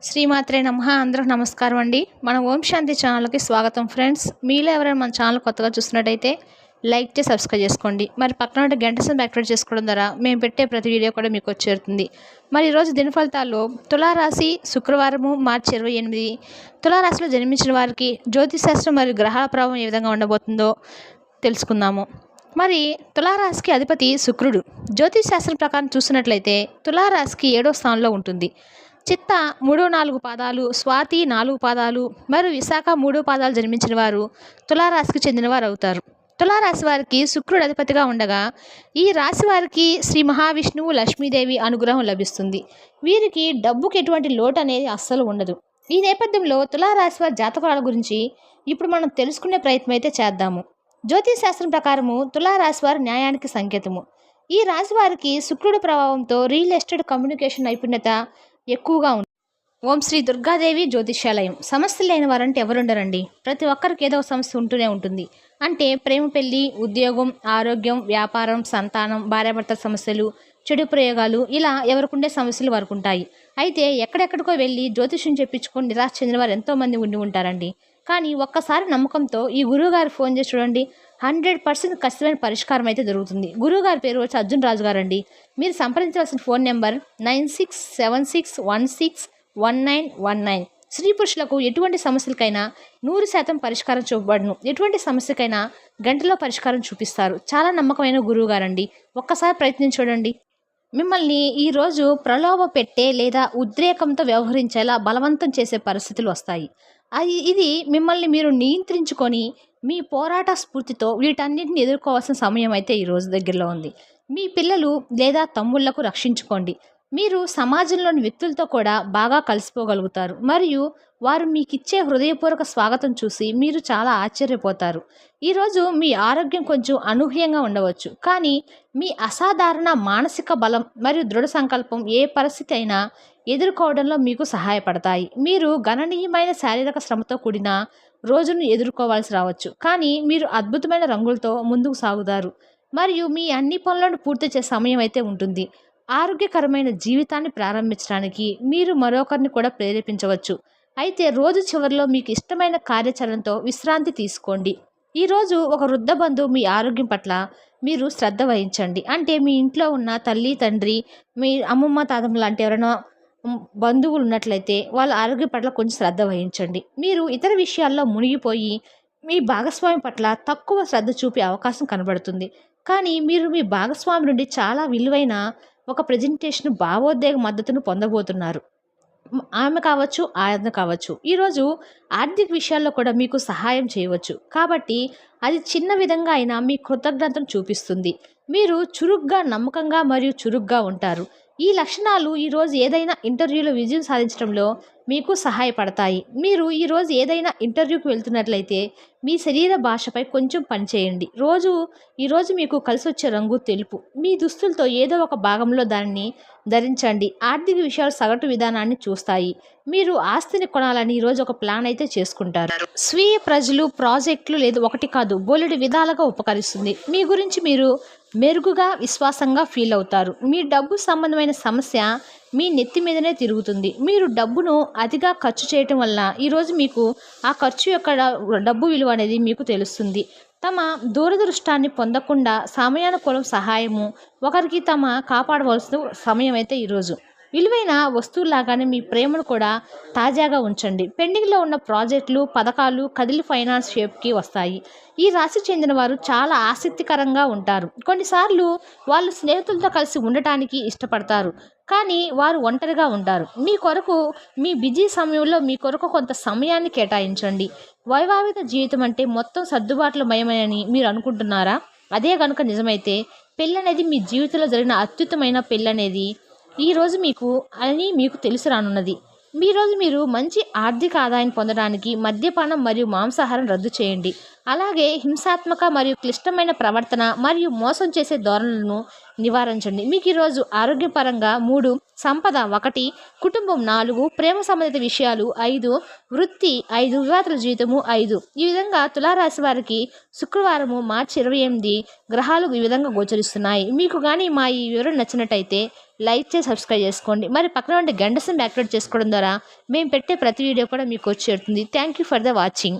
శ్రీమాత్రే నమః. అందరికి నమస్కారం అండి. మన ఓం శాంతి ఛానల్కి స్వాగతం ఫ్రెండ్స్. మీలో ఎవరైనా మన ఛానల్ కొత్తగా చూస్తున్నట్టయితే లైక్ చేసి సబ్స్క్రైబ్ చేసుకోండి. మరి పక్కన ఉంటే గంట సింబల్ యాక్టివేట్ చేసుకోవడం ద్వారా మేము పెట్టే ప్రతి వీడియో కూడా మీకు చేరుతుంది. మరి ఈరోజు దిన ఫలితాల్లో తులారాశి శుక్రవారము మార్చి 28 తులారాశిలో జన్మించిన వారికి జ్యోతిశాస్త్రం మరియు గ్రహాల ప్రభావం ఏ విధంగా ఉండబోతుందో తెలుసుకుందాము. మరి తులారాశికి అధిపతి శుక్రుడు. జ్యోతిశాస్త్రం ప్రకారం చూసినట్లయితే తులారాశికి 7వ స్థానంలో ఉంటుంది. చిత్త 3-4 పాదాలు, స్వాతి 4 పాదాలు మరియు విశాఖ 3 పాదాలు జన్మించిన వారు తులారాశికి చెందినవారు అవుతారు. తులారాశి వారికి శుక్రుడు అధిపతిగా ఉండగా ఈ రాశి వారికి శ్రీ మహావిష్ణువు లక్ష్మీదేవి అనుగ్రహం లభిస్తుంది. వీరికి డబ్బుకి ఎటువంటి లోటు అనేది అస్సలు ఉండదు. ఈ నేపథ్యంలో తులారాశి వారి జాతకాల గురించి ఇప్పుడు మనం తెలుసుకునే ప్రయత్నం అయితే చేద్దాము. జ్యోతిష్ శాస్త్రం ప్రకారము తులారాశి వారి న్యాయానికి సంకేతము. ఈ రాశి వారికి శుక్రుడి ప్రభావంతో రియల్ ఎస్టేట్ కమ్యూనికేషన్ నైపుణ్యత ఎక్కువగా ఉంది. ఓం శ్రీ దుర్గాదేవి జ్యోతిష్యాలయం. సమస్యలు లేని వారంటే ఎవరుండరండి. ప్రతి ఒక్కరికి ఏదో ఒక సమస్య ఉంటూనే ఉంటుంది. అంటే ప్రేమ, పెళ్లి, ఉద్యోగం, ఆరోగ్యం, వ్యాపారం, సంతానం, భార్యాభర్తల సమస్యలు, చెడు ప్రయోగాలు, ఇలా ఎవరికుండే సమస్యలు వరకు ఉంటాయి. అయితే ఎక్కడెక్కడికో వెళ్ళి జ్యోతిష్యం చెప్పించుకొని నిరాశ చెందిన వారు ఎంతోమంది ఉండి ఉంటారండి. కానీ ఒక్కసారి నమ్మకంతో ఈ గురువుగారు ఫోన్ చేసి చూడండి, 100% ఖచ్చితమైన పరిష్కారం అయితే దొరుకుతుంది. గురువుగారి పేరు వచ్చి అర్జున్ రాజు గారు అండి. మీరు సంప్రదించవలసిన ఫోన్ నెంబర్ 9676161919. స్త్రీ పురుషులకు ఎటువంటి సమస్యలకైనా 100% పరిష్కారం చూపబడును. ఎటువంటి సమస్యకైనా గంటలో పరిష్కారం చూపిస్తారు. చాలా నమ్మకమైన గురువుగారండి. ఒక్కసారి ప్రయత్నించి చూడండి. మిమ్మల్ని ఈరోజు ప్రలోభ పెట్టే లేదా ఉద్రేకంతో వ్యవహరించేలా బలవంతం చేసే పరిస్థితులు వస్తాయి. ఇది మిమ్మల్ని మీరు నియంత్రించుకొని మీ పోరాట స్ఫూర్తితో వీటన్నిటిని ఎదుర్కోవాల్సిన సమయం అయితే ఈరోజు దగ్గరలో ఉంది. మీ పిల్లలు లేదా తమ్ముళ్లకు రక్షించుకోండి. మీరు సమాజంలోని వ్యక్తులతో కూడా బాగా కలిసిపోగలుగుతారు మరియు వారు మీకు ఇచ్చే హృదయపూర్వక స్వాగతం చూసి మీరు చాలా ఆశ్చర్యపోతారు. ఈరోజు మీ ఆరోగ్యం కొంచెం అనూహ్యంగా ఉండవచ్చు, కానీ మీ అసాధారణ మానసిక బలం మరియు దృఢ సంకల్పం ఏ పరిస్థితి అయినా ఎదుర్కోవడంలో మీకు సహాయపడతాయి. మీరు గణనీయమైన శారీరక శ్రమతో కూడిన రోజును ఎదుర్కోవాల్సి రావచ్చు, కానీ మీరు అద్భుతమైన రంగులతో ముందుకు సాగుతారు మరియు మీ అన్ని పనులను పూర్తి చేసే సమయం అయితే ఉంటుంది. ఆరోగ్యకరమైన జీవితాన్ని ప్రారంభించడానికి మీరు మరొకరిని కూడా ప్రేరేపించవచ్చు. అయితే రోజు చివరిలో మీకు ఇష్టమైన కార్యాచరణతో విశ్రాంతి తీసుకోండి. ఈరోజు ఒక వృద్ధ బంధువు మీ ఆరోగ్యం పట్ల మీరు శ్రద్ధ వహించండి. అంటే మీ ఇంట్లో ఉన్న తల్లి, తండ్రి, మీ అమ్మమ్మ, తాతమ్మ లాంటి ఎవరైనా బంధువులు ఉన్నట్లయితే వాళ్ళ ఆరోగ్యం పట్ల కొంచెం శ్రద్ధ వహించండి. మీరు ఇతర విషయాల్లో మునిగిపోయి మీ భాగస్వామి పట్ల తక్కువ శ్రద్ధ చూపే అవకాశం కనబడుతుంది. కానీ మీరు మీ భాగస్వామి నుండి చాలా విలువైన ఒక ప్రెజెంటేషన్, భావోద్వేగ మద్దతును పొందబోతున్నారు. ఆమె కావచ్చు, ఆయన కావచ్చు. ఈరోజు ఆర్థిక విషయాల్లో కూడా మీకు సహాయం చేయవచ్చు. కాబట్టి అది చిన్న విధంగా అయినా మీ కృతజ్ఞతను చూపిస్తుంది. మీరు చురుగ్గా, నమ్మకంగా మరియు చురుగ్గా ఉంటారు. ఈ లక్షణాలు ఈరోజు ఏదైనా ఇంటర్వ్యూలో విజయం సాధించడంలో మీకు సహాయపడతాయి. మీరు ఈరోజు ఏదైనా ఇంటర్వ్యూకి వెళ్తున్నట్లయితే మీ శరీర భాషపై కొంచెం పనిచేయండి. ఈరోజు మీకు కలిసి వచ్చే రంగు తెలుపు. మీ దుస్తులతో ఏదో ఒక భాగంలో దానిని ధరించండి. ఆర్థిక విషయాలు సగటు విధానాన్ని చూస్తాయి. మీరు ఆస్తిని కొనాలని ఈరోజు ఒక ప్లాన్ అయితే చేసుకుంటారు. స్వీయ ప్రజలు, ప్రాజెక్టులు లేదా ఒకటి కాదు బోలెడు విధాలుగా ఉపకరిస్తుంది. మీ గురించి మీరు మెరుగుగా, విశ్వాసంగా ఫీల్ అవుతారు. మీ డబ్బు సంబంధమైన సమస్య మీ నెత్తి మీదనే తిరుగుతుంది. మీరు డబ్బును అతిగా ఖర్చు చేయటం వల్ల ఈరోజు మీకు ఆ ఖర్చు యొక్క డబ్బు విలువ అనేది మీకు తెలుస్తుంది. తమ దూరదృష్టాన్ని పొందకుండా సమయానుకూలం సహాయము ఒకరికి కాపాడవలసిన సమయం అయితే ఈరోజు. విలువైన వస్తువులాగానే మీ ప్రేమను కూడా తాజాగా ఉంచండి. పెండింగ్లో ఉన్న ప్రాజెక్టులు, పథకాలు కదిలి ఫైనాన్స్ షేప్కి వస్తాయి. ఈ రాశి చెందిన వారు చాలా ఆసక్తికరంగా ఉంటారు. కొన్నిసార్లు వాళ్ళు స్నేహితులతో కలిసి ఉండటానికి ఇష్టపడతారు, కానీ వారు ఒంటరిగా ఉంటారు. మీ బిజీ సమయంలో మీ కొరకు కొంత సమయాన్ని కేటాయించండి. వైవాహిక జీవితం అంటే మొత్తం సర్దుబాట్ల మయమని మీరు అనుకుంటున్నారా? అదే కనుక నిజమైతే పెళ్ళి అనేది మీ జీవితంలో జరిగిన అత్యుత్తమైన పెళ్ళి అనేది ఈరోజు మీకు తెలిసి రానున్నది. ఈరోజు మీరు మంచి ఆర్థిక ఆదాయం పొందడానికి మద్యపానం మరియు మాంసాహారం రద్దు చేయండి. అలాగే హింసాత్మక మరియు క్లిష్టమైన ప్రవర్తన మరియు మోసం చేసే ధోరణులను నివారించండి. మీకు ఈరోజు ఆరోగ్యపరంగా 3, సంపద 1, కుటుంబం 4, ప్రేమ సంబంధిత విషయాలు 5, వృత్తి 5, వివాహాల జీవితము 5. ఈ విధంగా తులారాశి వారికి శుక్రవారము మార్చి 28 గ్రహాలు ఈ విధంగా గోచరిస్తున్నాయి. మీకు కానీ మా ఈ వివరణ నచ్చినట్టయితే లైక్ చేసి సబ్స్క్రైబ్ చేసుకోండి. మరి పక్కన ఉండే గంట సింబల్ యాక్టివేట్ చేసుకోవడం ద్వారా మేము పెట్టే ప్రతి వీడియో కూడా మీకు వచ్చి చేరుతుంది. Thank you for the watching.